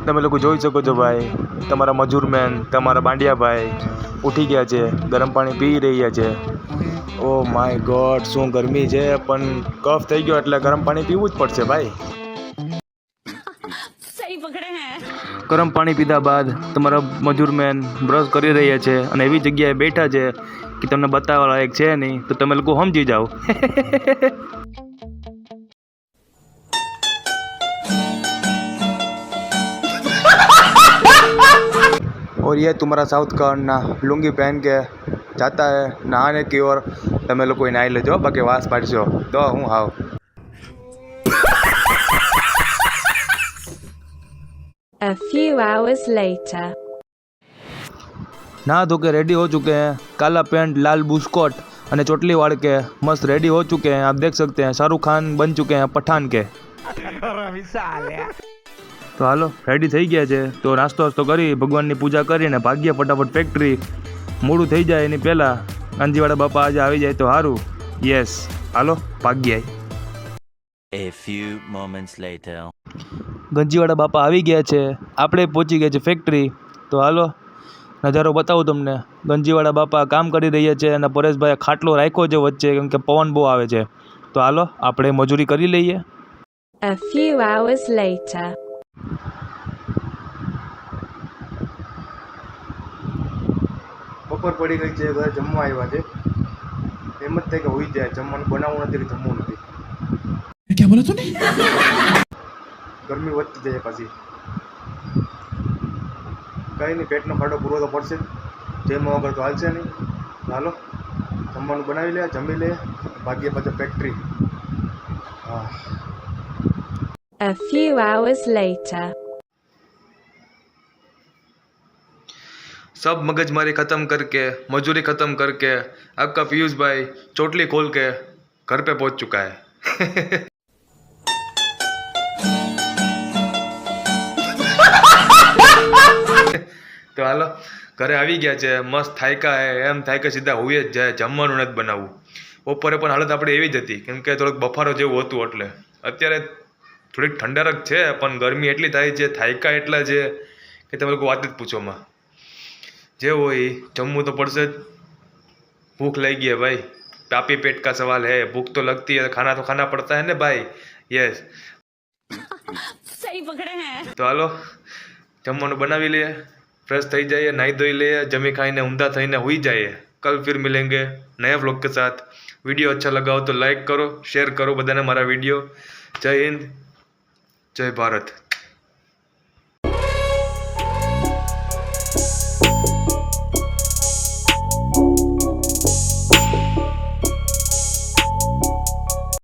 તમે લોકો જોઈ શકો છો ભાઈ, તમારા મજૂર મેન, તમારા બાંડિયા ભાઈ ઉઠી ગયા છે, ગરમ પાણી પી રહ્યા છે. ઓ માય ગોડ, શું ગરમી છે, પણ કફ થઈ ગયો એટલે ગરમ પાણી પીવું જ પડશે ભાઈ. સહી પકડે હે. ગરમ પાણી પીધા બાદ તમારા મજૂર મેન બ્રશ કરી રહ્યા છે અને એવી જગ્યાએ બેઠા છે કે તમને બતાવવા લાયક છે નહીં, તો તમે લોકો સમજી જાઓ. और ये तुम्हारा साउथ का अन्ना लुंगी पहन के जाता है नहाने की ओर. તમે લોકો નાહી લેજો, બાકી વાસ પાડશો તો હું હાવ. A few hours later. नहा धो के रेडी हो चुके हैं, काला पैंट लाल बुस्कोट અને ચોટલી વાળ के मस्त रेडी हो चुके हैं. आप देख सकते हैं शाहरुख खान बन चुके हैं पठान के. તો હાલો રેડી થઈ ગયા છે, તો નાસ્તો વાસ્તો કરી ભગવાનની પૂજા કરીને ભાગ્ય ફટાફટ ફેક્ટરી. મોડું થઈ જાય એની પહેલાં ગાંધીવાળા બાપા આજે આવી જાય તો સારું. યસ, હાલો ભાગ્ય. A few moments later. ગંજીવાળા બાપા આવી ગયા છે, આપણે પહોંચી ગયા છે ફેક્ટરી. તો હાલો નજારો બતાવું તમને. ગંજીવાળા બાપા કામ કરી રહ્યા છે અને પરેશભાઈએ ખાટલો રાખ્યો છે વચ્ચે, કેમ કે પવન બહુ આવે છે. તો હાલો આપણે મજૂરી કરી લઈએ. A few hours later. બપોર પડી ગઈ છે, ઘરે જમવા આવ્યા છે. એમ જ થાય કે હોઈ જાય, જમવાનું બનાવવું નથી કે જમવું નથી. क्या बोला तूने? ગરમી વધતી જાય પાછી. કંઈ નહીં, પેટનો ખાડો પૂરો તો પડશે જ, જેમ વગર તો હાલશે નહીં. ચાલો જમવાનું બનાવી લે, જમી લે, ભાગ્ય પછી ફેક્ટરી. હા. A few hours later. सब मगजमारी ख़त्म करके, मजूरी ख़त्म करके, आपका पीयूष भाई चोटली खोल के घर पे पहुंच चुका है. તો હાલો ઘરે આવી ગયા છે, મસ્ત થાયકા હે, એમ થાય કે સીધા હોઈએ જ જાય, જમવાનું નથી બનાવવું. બપોરે પણ હાલત આપણી એવી જ હતી, કેમ કે થોડોક બફારો જેવું હતું. એટલે અત્યારે થોડીક ઠંડક છે, પણ ગરમી એટલી થાય છે, થાયકા એટલા છે કે તમે લોકો વાત જ પૂછોમાં. જે હોય જમવું તો પડશે જ. भूख लगी है भाई, पापी पेट का सवाल है, भूख तो लगती है, खाना तो खाना पड़ता है ना भाई. यस, सही पकड़े हैं. तो हालो जमવાનું બનાવી લઈએ, फ्रेश થઈ जाइए, નાહી ધોઈ લઈએ, जमी खाઈને ઊંધા થઈને હુઈ जाइए. कल फिर मिलेंगे नए व्लॉग के साथ. वीडियो अच्छा लगा हो तो लाइक करो, शेयर करो बधाने मारा वीडियो. जय हिंद, जय भारत.